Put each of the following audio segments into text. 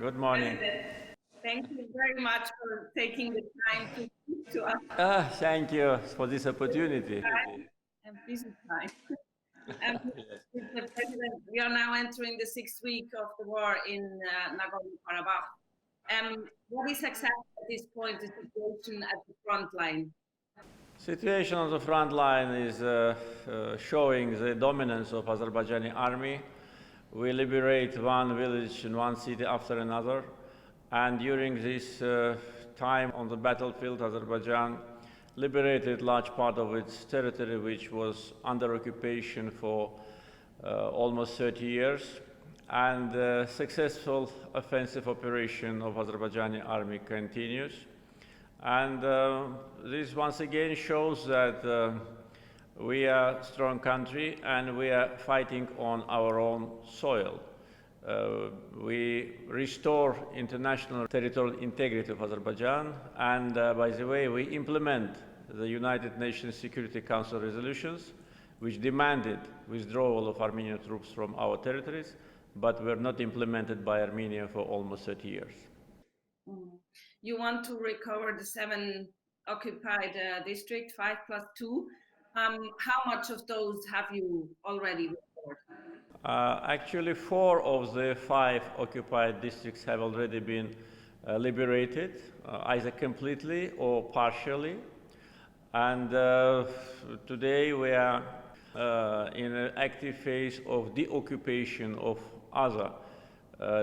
Good morning. Thank you very much for taking the time to speak to us. Thank you for this opportunity. And busy time. Mr. President, we are now entering the 6th week of the war in Nagorno-Karabakh. What is exactly at this point the situation at the front line? Situation on the front line is showing the dominance of Azerbaijani army. We liberate one village and one city after another. And during this time on the battlefield, Azerbaijan liberated large part of its territory, which was under occupation for almost 30 years. And the successful offensive operation of Azerbaijani army continues. And this once again shows that we are a strong country and we are fighting on our own soil. We restore international territorial integrity of Azerbaijan, and by the way, we implement the United Nations Security Council resolutions, which demanded withdrawal of Armenian troops from our territories, but were not implemented by Armenia for almost 30 years. You want to recover the 7 occupied districts, 5+2. How much of those have you already recovered? Actually, 4 of the 5 occupied districts have already been liberated, either completely or partially. And today we are in an active phase of deoccupation of other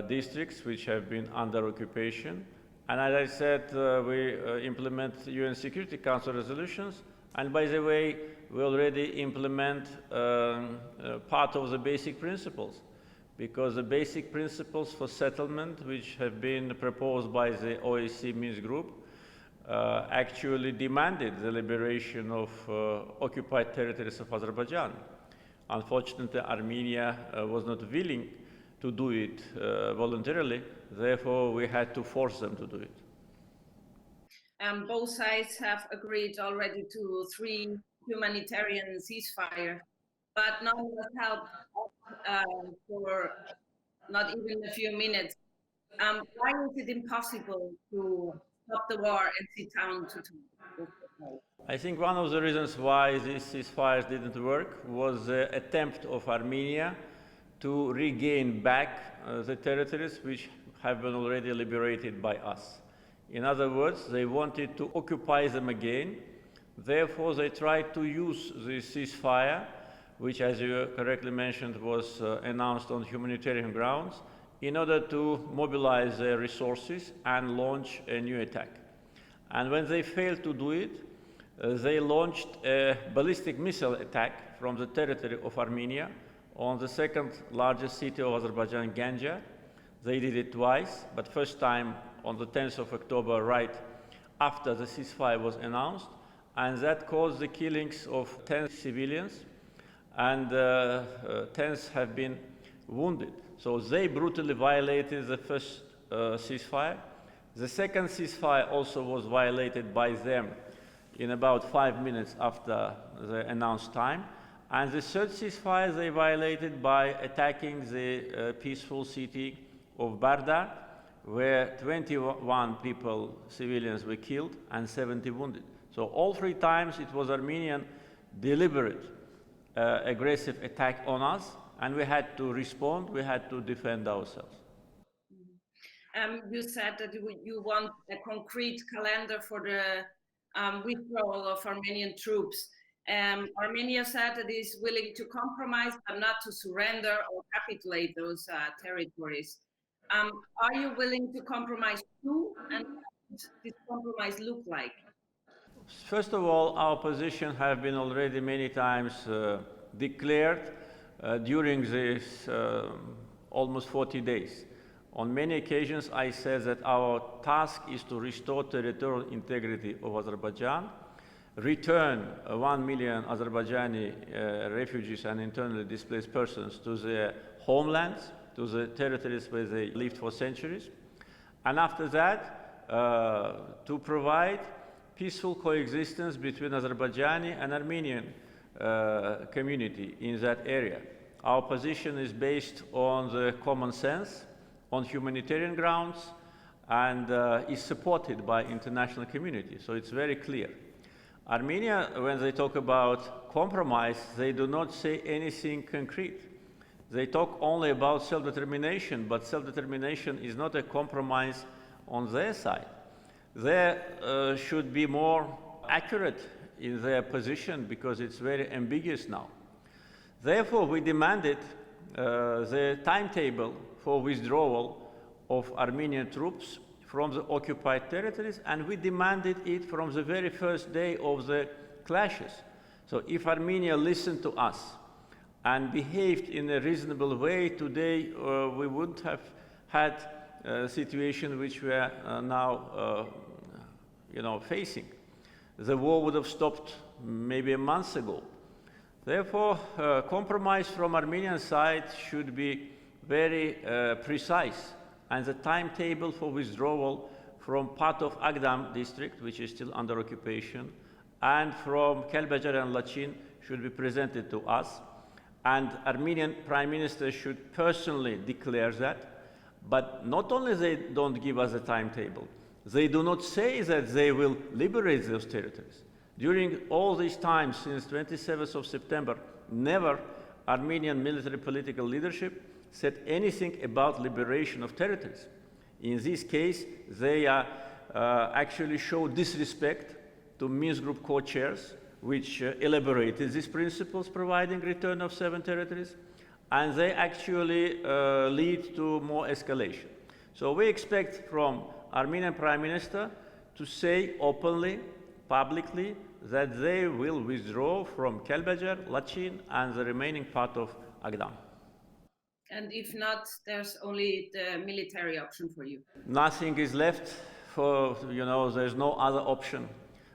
districts which have been under occupation. And as I said, we implement UN Security Council resolutions. And by the way, we already implement part of the basic principles, because the basic principles for settlement, which have been proposed by the OSCE Minsk group, actually demanded the liberation of occupied territories of Azerbaijan. Unfortunately, Armenia was not willing to do it voluntarily, therefore we had to force them to do it. Both sides have agreed already to 3 humanitarian ceasefire, but none was helped for not even a few minutes. Why is it impossible to stop the war and sit down to talk? I think one of the reasons why these ceasefires didn't work was the attempt of Armenia to regain back the territories which have been already liberated by us. In other words, they wanted to occupy them again. Therefore, they tried to use the ceasefire, which, as you correctly mentioned, was announced on humanitarian grounds, in order to mobilize their resources and launch a new attack. And when they failed to do it, they launched a ballistic missile attack from the territory of Armenia on the 2nd largest city of Azerbaijan, Ganja. They did it twice, but first time on the 10th of October, right after the ceasefire was announced, and that caused the killings of 10 civilians, and tens have been wounded. So they brutally violated the first ceasefire. The second ceasefire also was violated by them in about 5 minutes after the announced time. And the third ceasefire they violated by attacking the peaceful city of Barda, where 21 people, civilians, were killed and 70 wounded. So all 3 times it was Armenian deliberate aggressive attack on us, and we had to respond, we had to defend ourselves. You said that you want a concrete calendar for the withdrawal of Armenian troops. Armenia said that it is willing to compromise, but not to surrender or capitulate those territories. Are you willing to compromise too, and what does this compromise look like? First of all, our position has been already many times declared during this almost 40 days. On many occasions, I said that our task is to restore territorial integrity of Azerbaijan, return 1 million Azerbaijani refugees and internally displaced persons to their homelands, to the territories where they lived for centuries, and after that, to provide peaceful coexistence between Azerbaijani and Armenian community in that area. Our position is based on the common sense on humanitarian grounds and is supported by international community. So it's very clear. Armenia, when they talk about compromise, they do not say anything concrete. They talk only about self-determination, but self-determination is not a compromise on their side. They should be more accurate in their position because it's very ambiguous now. Therefore, we demanded the timetable for withdrawal of Armenian troops from the occupied territories, and we demanded it from the very first day of the clashes. So if Armenia listened to us and behaved in a reasonable way, today we wouldn't have had a situation which we are now facing. The war would have stopped maybe a month ago. Therefore, compromise from Armenian side should be very precise, and the timetable for withdrawal from part of Agdam district, which is still under occupation, and from Kəlbəcər and Laçin should be presented to us. And Armenian Prime Minister should personally declare that. But not only they don't give us a timetable, they do not say that they will liberate those territories. During all this time, since 27th of September, never Armenian military political leadership said anything about liberation of territories. In this case, they actually show disrespect to Minsk Group co-chairs, which elaborated these principles providing return of 7 territories, and they actually lead to more escalation. So we expect from Armenian Prime Minister to say openly, publicly, that they will withdraw from Kəlbəcər, Laçin, and the remaining part of Agdam. And if not, there's only the military option for you. Nothing is left for, there's no other option.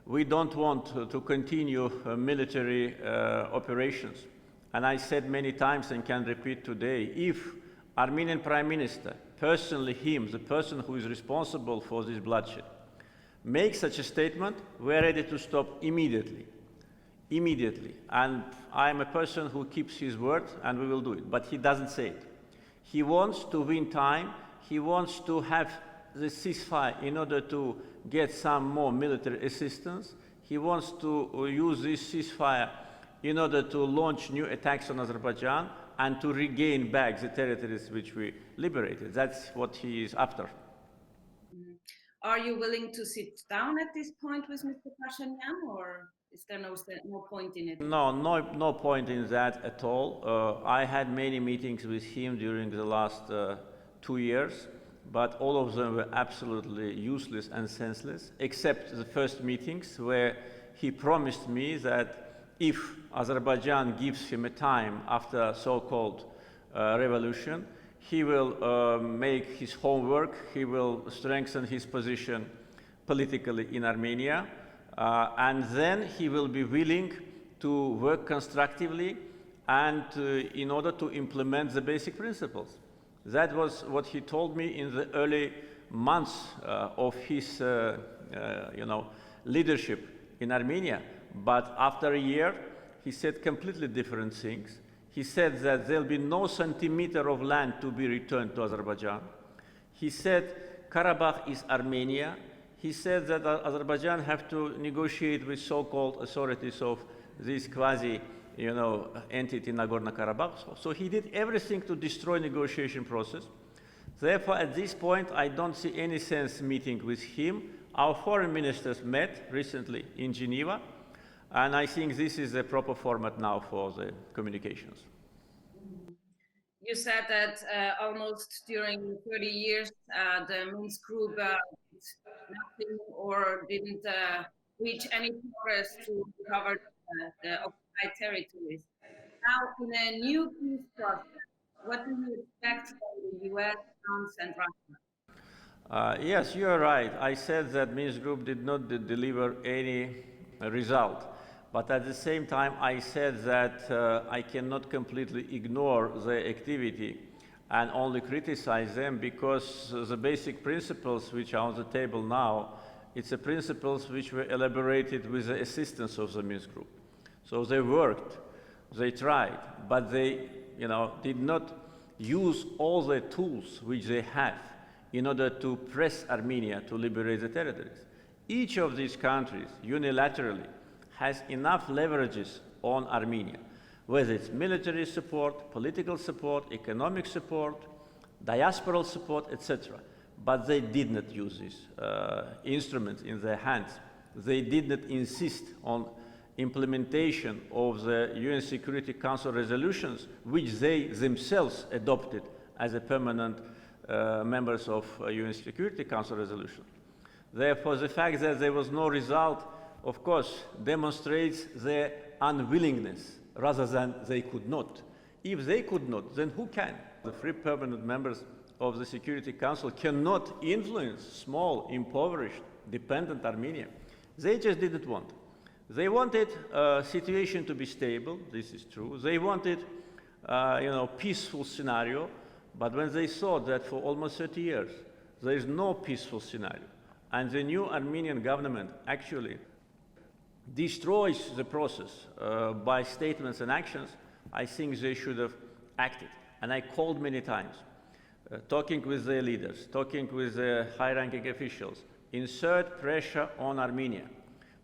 We don't want to continue military operations. And I said many times and can repeat today, if Armenian Prime Minister, personally him, the person who is responsible for this bloodshed, makes such a statement, we're ready to stop immediately. Immediately. And I'm a person who keeps his word, and we will do it. But he doesn't say it. He wants to win time. He wants to have the ceasefire in order to get some more military assistance. He wants to use this ceasefire in order to launch new attacks on Azerbaijan and to regain back the territories which we liberated. That's what he is after. Are you willing to sit down at this point with Mr. Pashinyan, or is there no point in it? No point in that at all. I had many meetings with him during the last 2 years, but all of them were absolutely useless and senseless, except the first meetings where he promised me that if Azerbaijan gives him a time after so-called revolution, he will make his homework, he will strengthen his position politically in Armenia, and then he will be willing to work constructively and in order to implement the basic principles. That was what he told me in the early months of his leadership in Armenia. But after a year, he said completely different things. He said that there'll be no centimeter of land to be returned to Azerbaijan. He said Karabakh is Armenia. He said that Azerbaijan have to negotiate with so-called authorities of this quasi, entity Nagorno-Karabakh. So he did everything to destroy negotiation process. Therefore, at this point, I don't see any sense meeting with him. Our foreign ministers met recently in Geneva, and I think this is the proper format now for the communications. You said that almost during 30 years, the Minsk group did nothing or didn't reach any progress to recover the occupied territories. Now, in a new peace process, what do you expect from the US, France, and Russia? Yes, you are right. I said that Minsk group did not deliver any result. But at the same time, I said that I cannot completely ignore the activity and only criticize them, because the basic principles which are on the table now, it's the principles which were elaborated with the assistance of the Minsk group. So they worked, they tried, but they did not use all the tools which they have in order to press Armenia to liberate the territories. Each of these countries unilaterally has enough leverages on Armenia, whether it's military support, political support, economic support, diasporal support, etc. But they did not use these instruments in their hands. They did not insist on implementation of the UN Security Council resolutions, which they themselves adopted as a permanent members of UN Security Council resolution. Therefore, the fact that there was no result, of course, demonstrates their unwillingness rather than they could not. If they could not, then who can? The three permanent members of the Security Council cannot influence small, impoverished, dependent Armenia. They just didn't want. They wanted a situation to be stable, this is true. They wanted, peaceful scenario, but when they saw that for almost 30 years, there is no peaceful scenario, and the new Armenian government actually destroys the process by statements and actions, I think they should have acted. And I called many times, talking with their leaders, talking with the high-ranking officials, insert pressure on Armenia,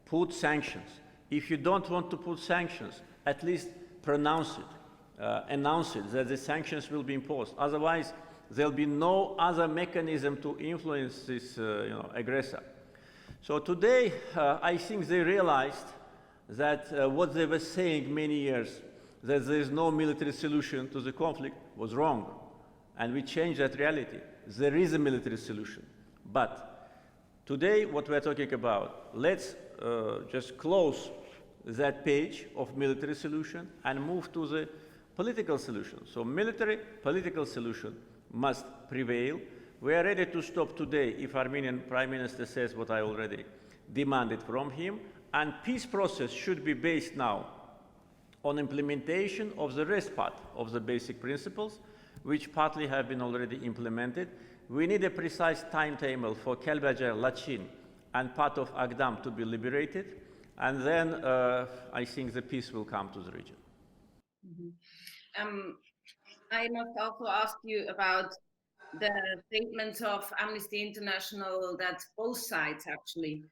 put sanctions. If you don't want to put sanctions, at least pronounce it, announce it, that the sanctions will be imposed. Otherwise, there'll be no other mechanism to influence this aggressor. So today, I think they realized that what they were saying many years, that there is no military solution to the conflict, was wrong. And we changed that reality. There is a military solution. But today, what we're talking about, let's just close that page of military solution and move to the political solution. So military, political solution must prevail. We are ready to stop today if Armenian Prime Minister says what I already demanded from him. And peace process should be based now on implementation of the rest part of the basic principles, which partly have been already implemented. We need a precise timetable for Kelbajar, Lachin, and part of Agdam to be liberated, and then I think the peace will come to the region. Mm-hmm. I must also ask you about the statements of Amnesty International that both sides actually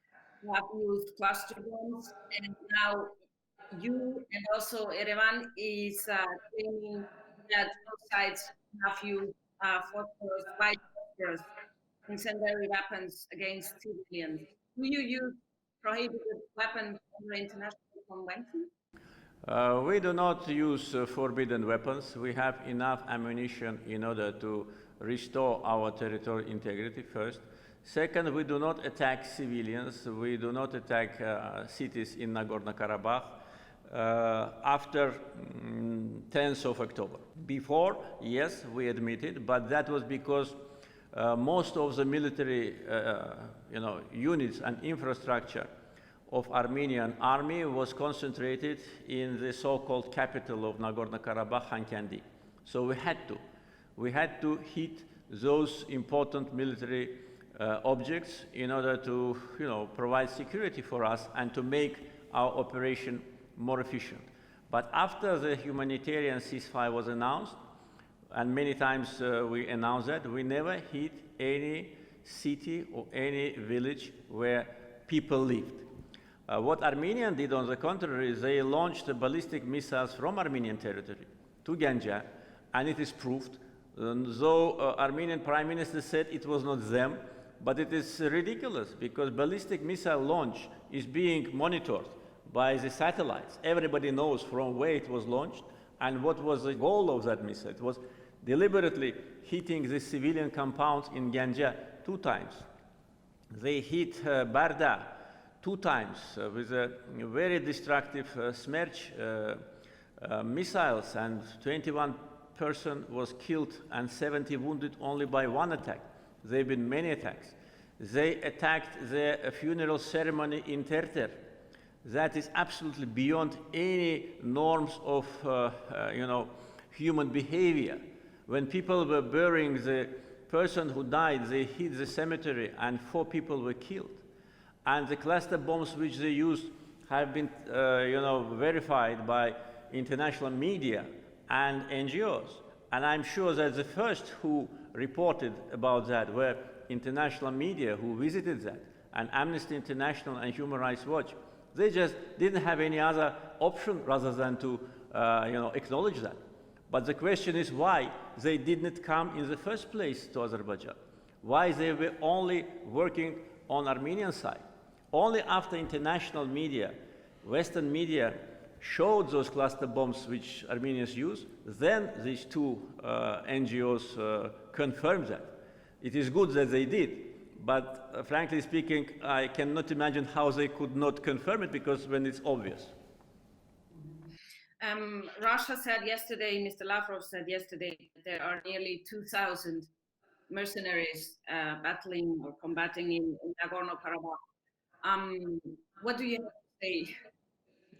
have used cluster bombs, and now you and also Erevan is claiming that both sides have used phosphorus, white phosphorus, incendiary weapons against civilians. Do you use prohibited weapons under international convention? We do not use forbidden weapons. We have enough ammunition in order to restore our territorial integrity, first. Second, we do not attack civilians. We do not attack cities in Nagorno-Karabakh after 10th of October. Before, yes, we admitted, but that was because most of the military units and infrastructure of Armenian army was concentrated in the so-called capital of Nagorno-Karabakh, Khankendi. So we had to hit those important military objects in order to provide security for us and to make our operation more efficient. But after the humanitarian ceasefire was announced, and many times we announced that, we never hit any city or any village where people lived. What Armenia did, on the contrary, is they launched ballistic missiles from Armenian territory to Ganja, and it is proved. Though Armenian Prime Minister said it was not them, but it is ridiculous because ballistic missile launch is being monitored by the satellites. Everybody knows from where it was launched and what was the goal of that missile. It was deliberately hitting the civilian compounds in Ganja 2 times. They hit Barda 2 times with a very destructive Smerch missiles, and 21 person was killed and 70 wounded only by 1 attack. There have been many attacks. They attacked the funeral ceremony in Terter. That is absolutely beyond any norms of human behavior. When people were burying the person who died, they hit the cemetery and 4 people were killed. And the cluster bombs which they used have been verified by international media and NGOs. And I'm sure that the first who reported about that were international media who visited that, and Amnesty International and Human Rights Watch. They just didn't have any other option rather than to acknowledge that. But the question is why they didn't come in the first place to Azerbaijan. Why they were only working on Armenian side. Only after international media, Western media, showed those cluster bombs which Armenians use, then these two NGOs confirmed that. It is good that they did, but frankly speaking, I cannot imagine how they could not confirm it, because when it's obvious. Russia said yesterday, Mr. Lavrov said yesterday, that there are nearly 2,000 mercenaries battling or combating in Nagorno-Karabakh. What do you have to say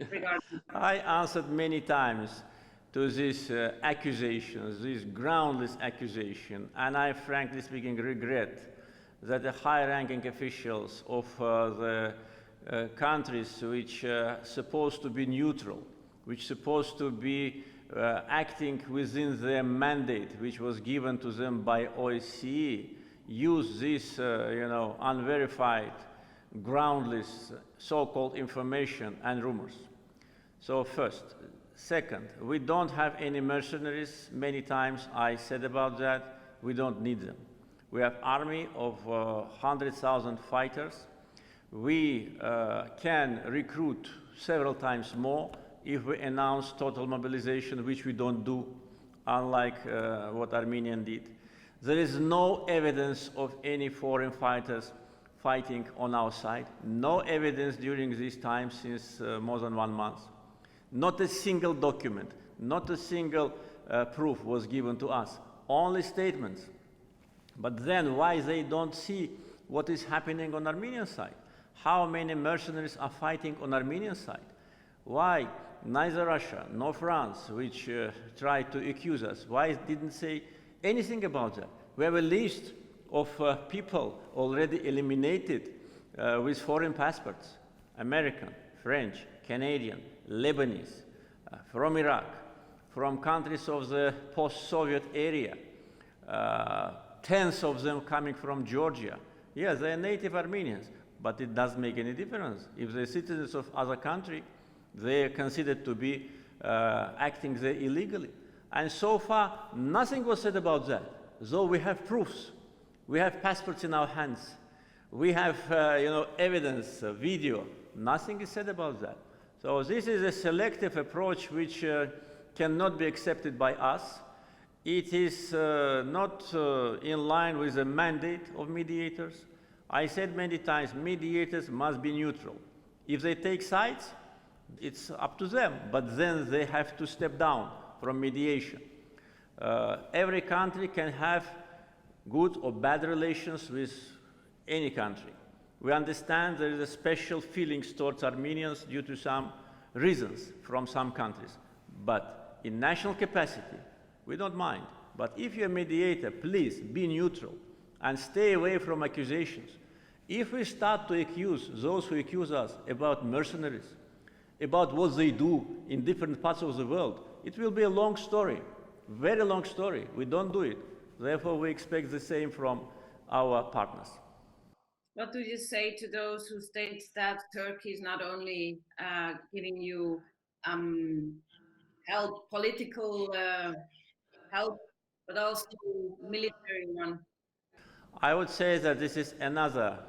regarding that? I answered many times to these accusations, these groundless accusations, and I frankly speaking regret that the high-ranking officials of the countries which are supposed to be neutral, which are supposed to be acting within their mandate, which was given to them by OSCE, use this unverified, groundless so-called information and rumors. So first. Second, we don't have any mercenaries. Many times I said about that. We don't need them. We have an army of 100,000 fighters. We can recruit several times more if we announce total mobilization, which we don't do, unlike what Armenia did. There is no evidence of any foreign fighters fighting on our side. No evidence during this time since more than 1 month. Not a single document, not a single proof was given to us, only statements. But then why they don't see what is happening on Armenian side? How many mercenaries are fighting on Armenian side? Why neither Russia nor France, which tried to accuse us, why didn't say anything about that? We have a list of people already eliminated with foreign passports, American, French, Canadian, Lebanese, from Iraq, from countries of the post-Soviet area, tens of them coming from Georgia. Yes, they are native Armenians, but it doesn't make any difference. If they're citizens of other country, they are considered to be acting there illegally. And so far, nothing was said about that, though we have proofs. We have passports in our hands. We have evidence, video. Nothing is said about that. So this is a selective approach which cannot be accepted by us. It is not in line with the mandate of mediators. I said many times, mediators must be neutral. If they take sides, it's up to them, but then they have to step down from mediation. Every country can have good or bad relations with any country. We understand there is a special feelings towards Armenians due to some reasons from some countries. But in national capacity, we don't mind. But if you're a mediator, please be neutral and stay away from accusations. If we start to accuse those who accuse us about mercenaries, about what they do in different parts of the world, it will be a long story, very long story. We don't do it. Therefore, we expect the same from our partners. What do you say to those who state that Turkey is not only giving you help, political help, but also military one? I would say that this is another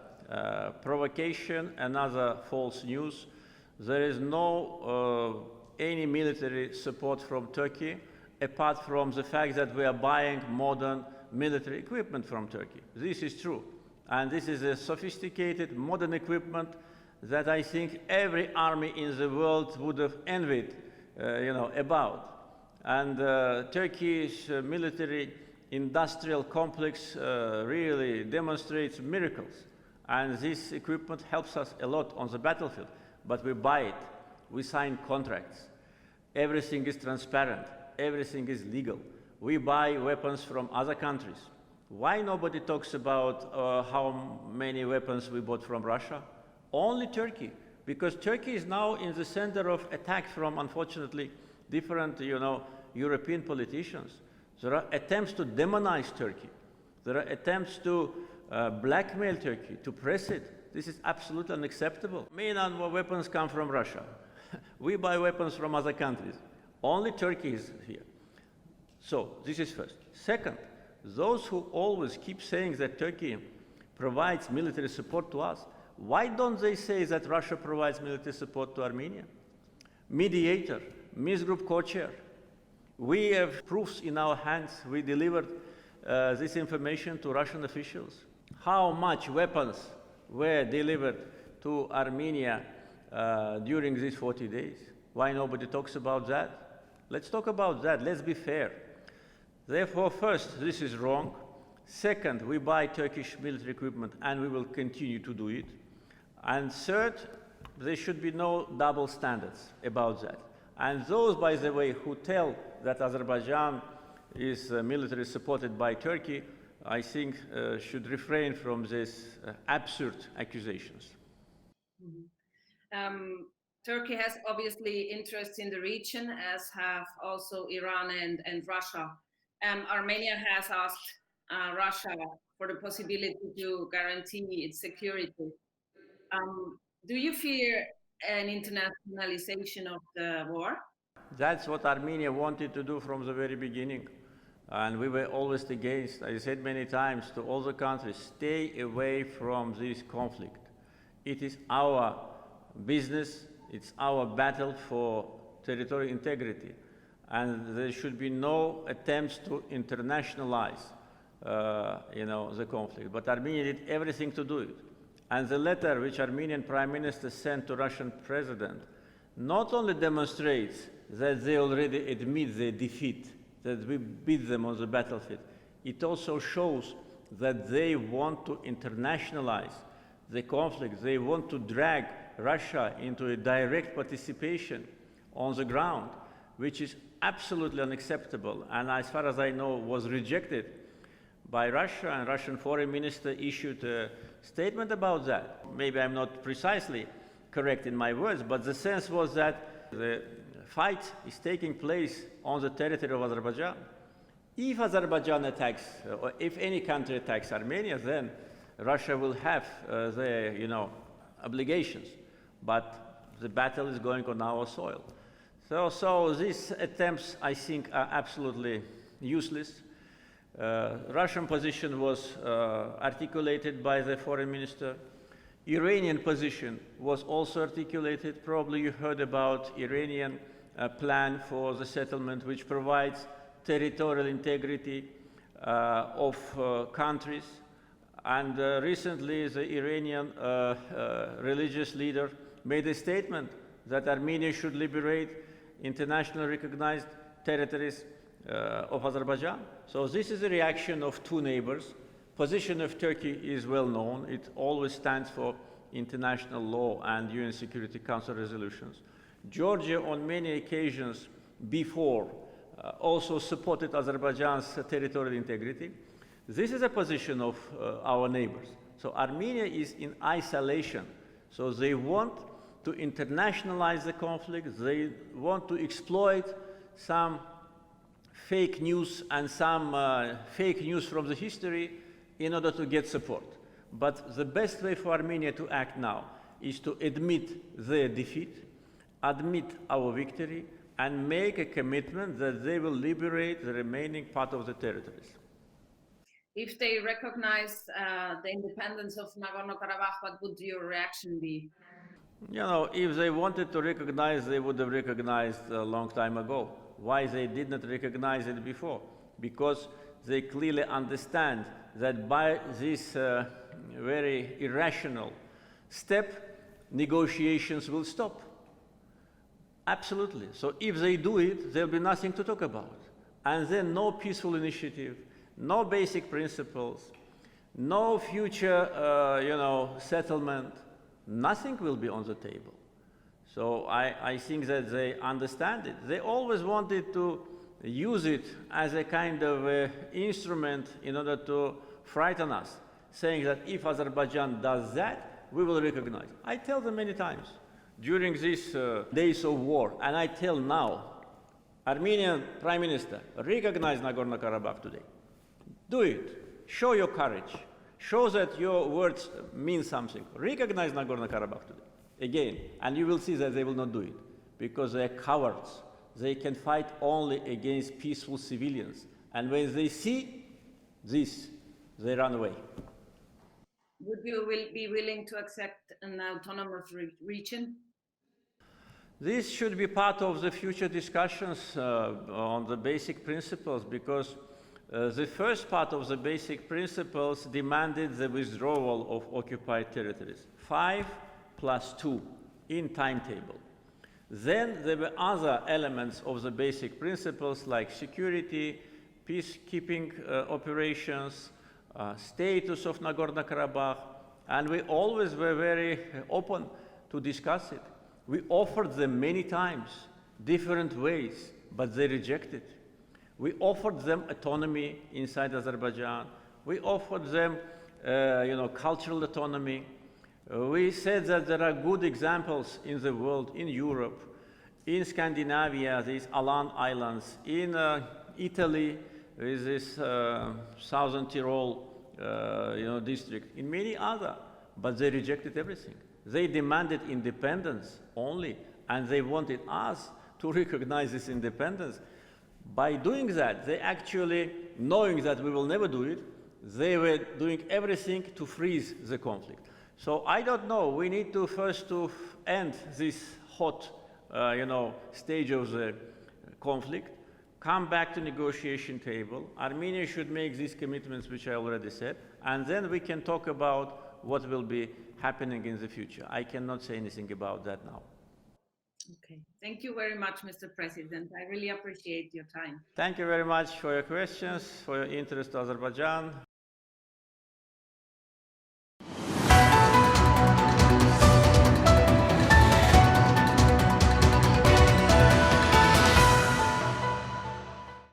provocation, another false news. There is no any military support from Turkey, apart from the fact that we are buying modern military equipment from Turkey. This is true. And this is a sophisticated, modern equipment that I think every army in the world would have envied, about. And Turkey's military industrial complex really demonstrates miracles. And this equipment helps us a lot on the battlefield. But we buy it, we sign contracts. Everything is transparent, everything is legal. We buy weapons from other countries. Why nobody talks about how many weapons we bought from Russia? Only Turkey, because Turkey is now in the center of attack from, unfortunately, different, European politicians. There are attempts to demonize Turkey. There are attempts to blackmail Turkey, to press it. This is absolutely unacceptable. Main weapons come from Russia. We buy weapons from other countries. Only Turkey is here. So this is first. Second, those who always keep saying that Turkey provides military support to us, why don't they say that Russia provides military support to Armenia? Mediator, Minsk Group co-chair. We have proofs in our hands. We delivered this information to Russian officials. How much weapons were delivered to Armenia during these 40 days? Why nobody talks about that? Let's talk about that. Let's be fair. Therefore, first, this is wrong. Second, we buy Turkish military equipment and we will continue to do it. And third, there should be no double standards about that. And those, by the way, who tell that Azerbaijan is military supported by Turkey, I think should refrain from these absurd accusations. Turkey has obviously interests in the region, as have also Iran and Russia. Armenia has asked Russia for the possibility to guarantee its security. Do you fear an internationalization of the war? That's what Armenia wanted to do from the very beginning. And we were always against. I said many times to all the countries, stay away from this conflict. It is our business, it's our battle for territorial integrity. And there should be no attempts to internationalize the conflict. But Armenia did everything to do it. And the letter which Armenian Prime Minister sent to Russian President not only demonstrates that they already admit their defeat, that we beat them on the battlefield, it also shows that they want to internationalize the conflict. They want to drag Russia into a direct participation on the ground, which is absolutely unacceptable, and as far as I know, was rejected by Russia, and Russian foreign minister issued a statement about that. Maybe I'm not precisely correct in my words, but the sense was that the fight is taking place on the territory of Azerbaijan. If Azerbaijan attacks, or if any country attacks Armenia, then Russia will have their, obligations. But the battle is going on our soil. So these attempts, I think, are absolutely useless. Russian position was articulated by the foreign minister. Iranian position was also articulated. Probably you heard about Iranian plan for the settlement, which provides territorial integrity of countries. And recently, the Iranian religious leader made a statement that Armenia should liberate internationally recognized territories of Azerbaijan. So this is a reaction of two neighbors. Position of Turkey is well known. It always stands for international law and UN Security Council resolutions. Georgia, on many occasions before, also supported Azerbaijan's territorial integrity. This is a position of our neighbors. So Armenia is in isolation. So they want to internationalize the conflict. They want to exploit some fake news and some fake news from the history in order to get support. But the best way for Armenia to act now is to admit their defeat, admit our victory, and make a commitment that they will liberate the remaining part of the territories. If they recognize the independence of Nagorno-Karabakh, what would your reaction be? If they wanted to recognize, they would have recognized a long time ago. Why they did not recognize it before? Because they clearly understand that by this very irrational step, negotiations will stop. Absolutely. So if they do it, there'll be nothing to talk about. And then no peaceful initiative, no basic principles, no future, settlement, nothing will be on the table. So I think that they understand it. They always wanted to use it as a kind of instrument in order to frighten us, saying that if Azerbaijan does that, we will recognize. I tell them many times during these days of war, and I tell now, Armenian Prime Minister, recognize Nagorno-Karabakh today. Do it. Show your courage. Show that your words mean something. Recognize Nagorno-Karabakh today. Again, and you will see that they will not do it because they are cowards. They can fight only against peaceful civilians. And when they see this, they run away. Would you be willing to accept an autonomous region? This should be part of the future discussions on the basic principles, because the first part of the basic principles demanded the withdrawal of occupied territories, 5+2 in timetable. Then there were other elements of the basic principles like security, peacekeeping operations, status of Nagorno-Karabakh, and we always were very open to discuss it. We offered them many times, different ways, but they rejected. We offered them autonomy inside Azerbaijan. We offered them, cultural autonomy. We said that there are good examples in the world, in Europe, in Scandinavia, these Alan Islands, in Italy, with this Southern Tyrol, district, in many other, but they rejected everything. They demanded independence only, and they wanted us to recognize this independence. By doing that, they actually, knowing that we will never do it, they were doing everything to freeze the conflict. So I don't know, we need to first to end this hot, stage of the conflict, come back to negotiation table. Armenia should make these commitments, which I already said, and then we can talk about what will be happening in the future. I cannot say anything about that now. Okay, thank you very much, Mr. President. I really appreciate your time. Thank you very much for your questions, for your interest in Azerbaijan.